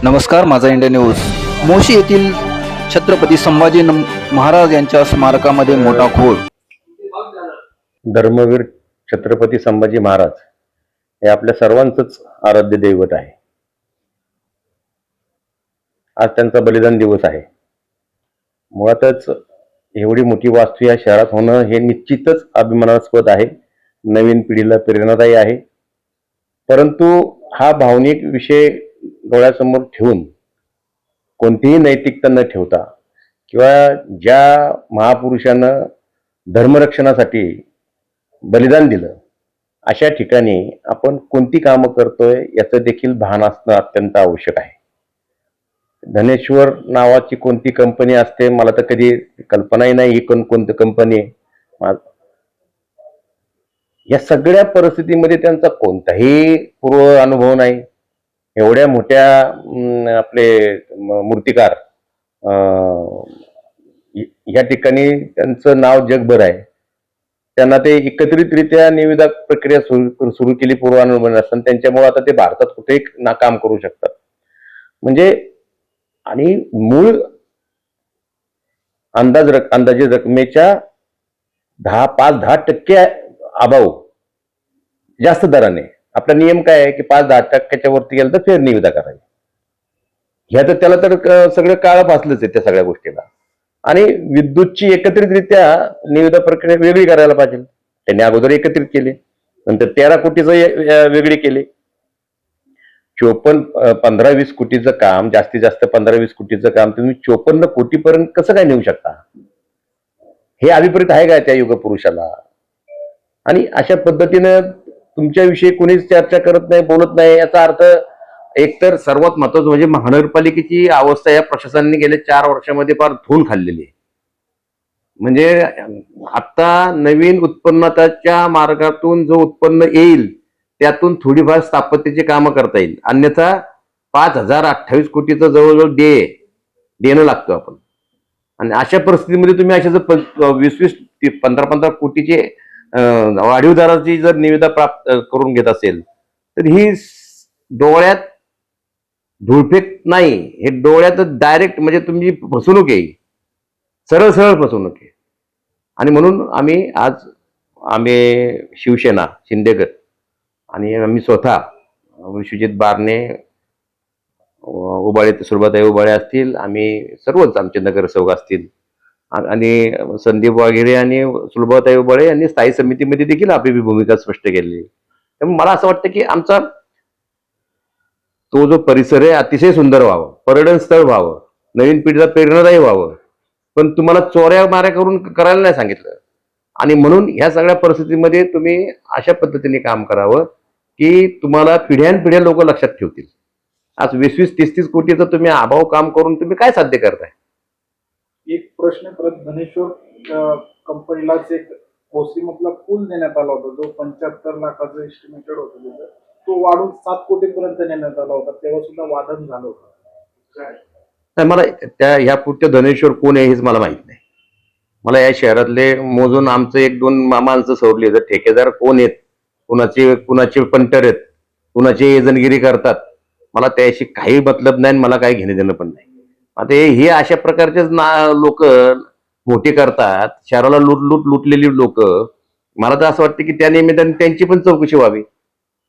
नमस्कार, माझा India news. Moshi येथील छत्रपती संभाजी महाराज यांच्या स्मारकामध्ये मोठा घोळ. धर्मवीर छत्रपती संभाजी महाराज हे आपल्या सर्वांचंच आराध्य दैवत आहे. आज त्यांचा बलिदान दिवस आहे. मुळातच एवढी मोठी वास्तू या शहरात होणं हे निश्चितच अभिमानास्पद आहे, नवीन पिढीला प्रेरणादायी आहे. परंतु हा भावनिक विषय डोळ्यासमोर ठेवून कोणतीही नैतिकता न ठेवता किंवा ज्या महापुरुषानं धर्मरक्षणासाठी बलिदान दिलं अशा ठिकाणी आपण कोणती कामं करतोय याचं देखील भान असणं अत्यंत आवश्यक आहे. धनेश्वर नावाची कोणती कंपनी असते मला तर कधी कल्पनाही नाही ही कोणती कंपनी आहे. या सगळ्या परिस्थितीमध्ये त्यांचा कोणताही पूर्व अनुभव नाही. एवढ्या मोठ्या आपले मूर्तिकार या ठिकाणी त्यांचं नाव जगभर आहे. त्यांना ते एकत्रितरित्या निविदा प्रक्रिया सुरू केली पूर्वानुभव नसताना. त्यांच्यामुळे आता ते भारतात कुठेही काम करू शकतात. म्हणजे आणि मूळ अंदाजे रकमेच्या 5-10% अभाव जास्त दराने. आपला नियम काय आहे की 5-10% वरती गेलं तर फेर निविदा करायची. ह्या तर त्याला तर सगळं काळ फासलंच आहे त्या सगळ्या गोष्टीला. आणि विद्युतची एकत्रितरित्या निविदा प्रक्रिया वेगळी करायला पाहिजे. त्यांनी अगोदर एकत्रित केले, नंतर 13 कोटीचं वेगळी केले. 15-20 कोटीचं काम, जास्तीत जास्त 15-20 कोटीचं काम तुम्ही 54 कोटीपर्यंत कसं काय नेऊ शकता? हे अभिप्रेत आहे काय त्या युगपुरुषाला? आणि अशा पद्धतीनं तुमच्याविषयी कोणीच चर्चा करत नाही, बोलत नाही. याचा अर्थ एकतर सर्वात महत्वाचं म्हणजे महानगरपालिकेची अवस्था या प्रशासनाने गेल्या 4 वर्षामध्ये फार धुवून खाल्लेली आहे. म्हणजे आता नवीन उत्पन्नाच्या मार्गातून जो उत्पन्न येईल त्यातून थोडीफार स्थापत्याची कामं करता येईल. अन्यथा 5028 कोटीचं जवळजवळ देणं लागतो आपण. आणि अशा परिस्थितीमध्ये तुम्ही अशा जर 20-20 15-15 कोटीचे वाढीव दराची जर निविदा प्राप्त करून घेत असेल तर ही डोळ्यात धुळफेक नाही, हे डोळ्यात डायरेक्ट म्हणजे तुमची फसवणूक आहे, सरळ फसवणूक आहे. आणि म्हणून आम्ही शिवसेना शिंदेगड आणि आम्ही स्वतः विश्वजित बारणे, उबाळे, सुलभाताई उबाळे असतील, आम्ही सर्वच आमचे नगरसेवक असतील आणि संदीप वाघेरे आणि सुलभाताई उबाळे यांनी स्थायी समितीमध्ये देखील आपली भूमिका स्पष्ट केली. त्यामुळे मला असं वाटतं की आमचा तो जो परिसर आहे अतिशय सुंदर व्हावं, पर्यटन स्थळ व्हावं, नवीन पिढीला प्रेरणादायी व्हावं. पण तुम्हाला चोऱ्या माऱ्या करून करायला नाही सांगितलं. आणि म्हणून ह्या सगळ्या परिस्थितीमध्ये तुम्ही अशा पद्धतीने काम करावं की तुम्हाला पिढ्यानपिढ्या लोक लक्षात ठेवतील. आज 20-30 कोटीचं तुम्ही अभाव काम करून तुम्ही काय साध्य करताय? एक प्रश्न परत, धनेश्वर कंपनीलाच एक भोसरीमधला पूल देण्यात आला होता जो 75 लाखाचं एस्टिमेटेड होतं त्याचं, तो वाढून 7 कोटीपर्यंत नेण्यात आला होता. तेव्हा सुद्धा वादन झालं होतं. मला ह्या पुढच्या धनेश्वर कोण आहे हेच मला माहित नाही. मला या शहरातले मोजून आमचं 1-2 माणसं सोडली तर ठेकेदार कोण आहेत, कुणाचे पंटर आहेत, कुणाची एजंटगिरी करतात, मला त्याशी काही मतलब नाही. मला काही घेणं देणं पण नाही. आता हे अशा प्रकारचेच लोक मोठी करतात, शहराला लुटलेली लोक. मला तर असं वाटतं की त्या निमित्ताने त्यांची पण चौकशी व्हावी.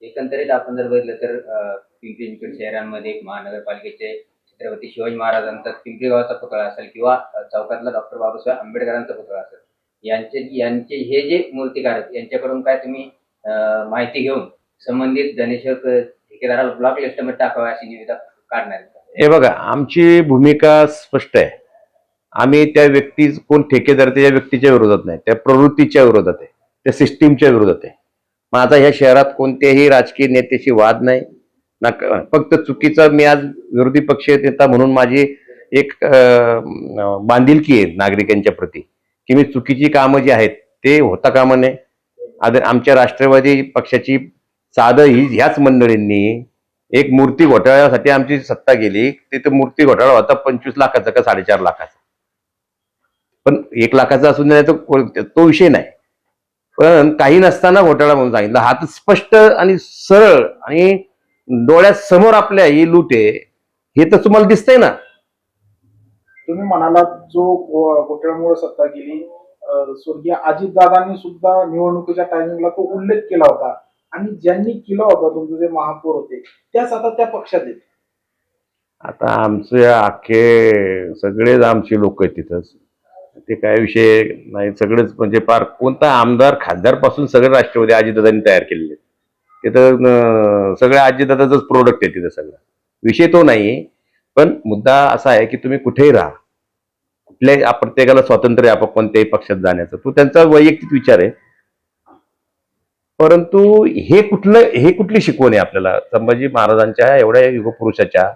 एकंदरीत आपण जर बघितलं तर पिंपरी चिंचवड शहरांमध्ये महानगरपालिकेचे छत्रपती शिवाजी महाराजांचा पिंपरी गावाचा पुतळा असेल किंवा चौकातला डॉक्टर बाबासाहेब आंबेडकरांचा पुतळा असेल, यांचे हे जे मूर्तिकार आहेत यांच्याकडून काय तुम्ही माहिती घेऊन संबंधित धनेश्वर ठेकेदाराला ब्लॉक लिस्टमध्ये टाकावे अशी निविदा काढणार? हे बघा, आमची भूमिका स्पष्ट आहे. आम्ही त्या कोण ठेकेदार त्या व्यक्तीच्या विरोधात नाही, त्या प्रवृत्तीच्या विरोधात आहे, त्या सिस्टीमच्या विरोधात आहे. माझा ह्या शहरात कोणत्याही राजकीय नेत्याशी वाद नाही ना. फक्त चुकीचा, मी आज विरोधी पक्षीय नेता म्हणून माझी एक बांधिलकी आहे नागरिकांच्या प्रती की मी चुकीची कामं जी आहेत ते होता कामा नये. आमच्या राष्ट्रवादी पक्षाची साधं ह्याच मंडळींनी एक मूर्ती घोटाळ्यासाठी आमची सत्ता गेली. तिथे मूर्ती घोटाळा होता 25 लाखाचा का 4.5 लाखाचा. पण 1 लाखाचा असून नाही तो विषय नाही. पण काही नसताना घोटाळा म्हणून सांगितलं. हा तर स्पष्ट आणि सरळ आणि डोळ्यासमोर आपल्या ही लूट आहे. हे तर तुम्हाला दिसतंय ना. तुम्ही म्हणालात जो घोटाळ्यामुळे सत्ता गेली, स्वर्गीय अजितदादांनी सुद्धा निवडणुकीच्या टायमिंगला तो उल्लेख केला होता आणि ज्यांनी केला होता तुमचे जे महापौर होते त्याच आता त्या पक्षात आहेत. आता आमचे अख्खे सगळेच आमचे लोक आहेत तिथंच, ते काय विषय नाही. सगळेच म्हणजे फार कोणता आमदार खासदार पासून सगळे राष्ट्रवादी अजितदादांनी तयार केलेले. तिथं सगळे अजितदादाचंच प्रोडक्ट आहे तिथं सगळं. विषय तो नाही. पण मुद्दा असा आहे की तुम्ही कुठेही राहा, कुठल्याही प्रत्येकाला स्वातंत्र्य आहे आपण कोणत्याही पक्षात जाण्याचं, तो त्यांचा वैयक्तिक विचार आहे. परंतु हे कुठली शिकवण आहे आपल्याला संभाजी महाराजांच्या एवढ्या युगपुरुषाच्या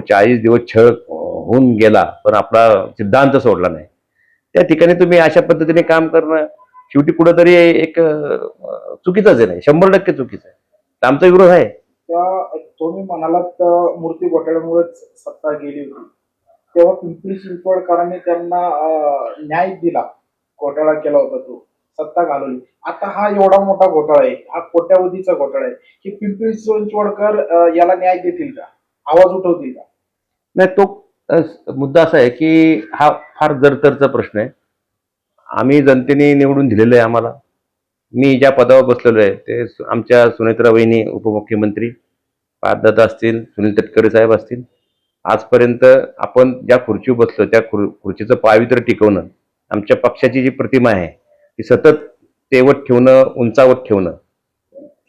40 दिवस छळ होऊन गेला पण आपला सिद्धांत सोडला नाही. त्या ठिकाणी तुम्ही अशा पद्धतीने काम करणं शेवटी कुठंतरी एक चुकीचंच आहे. नाही 100% चुकीचं आहे. तर आमचा विरोध आहे. तुम्ही म्हणालात मूर्ती घोटाळ्यामुळेच सत्ता गेली होती, तेव्हा पिंपरी चिंचवडकरांनी त्यांना न्याय दिला, घोटाळा केला होता तो, सत्ता घालवली. आता हा एवढा मोठा घोटाळा आहे, हा कोट्यावधीचा घोटाळा आहे की पिंपरी चिंचवडकर याला न्याय देतील का, आवाज उठवतील का? नाही, तो मुद्दा असा आहे की हा फार जडतरचा प्रश्न आहे. आम्ही जनतेने निवडून दिलेलं आहे आम्हाला. मी ज्या पदावर बसलेलो आहे ते आमच्या सुनेत्रा वहिनी उपमुख्यमंत्री पार्थदादा असतील, सुनील तटकरे साहेब असतील. आजपर्यंत आपण ज्या खुर्चीवर बसलो त्या खुर्चीचं पावित्र्य टिकवणं, आमच्या पक्षाची जी प्रतिमा आहे ती सतत तेवत ठेवणं, उंचावत ठेवणं,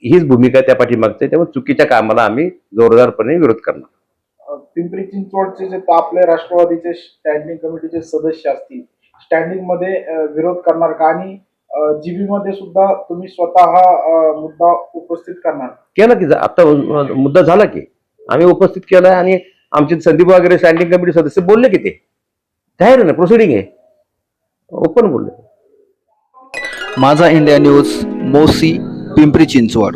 हीच भूमिका त्या पाठीमागते. त्यामुळे चुकीच्या कामाला आम्ही जोरदारपणे विरोध करणार. पिंपरी चिंचवडचे जे आपले राष्ट्रवादीचे स्टँडिंग कमिटीचे सदस्य असतील, स्टँडिंग मध्ये विरोध करणार का? आणि जीबी मध्ये सुद्धा तुम्ही स्वतः हा मुद्दा उपस्थित करणार? केला की आता मुद्दा झाला की आम्ही उपस्थित केला आणि आमचे संदीप वगैरे स्टँडिंग कमिटी सदस्य बोलले की ते जाहीर ना प्रोसिडिंग आहे, ओपन बोलले. माझा इंडिया न्यूज, मोसी, पिंपरी चिंचवड.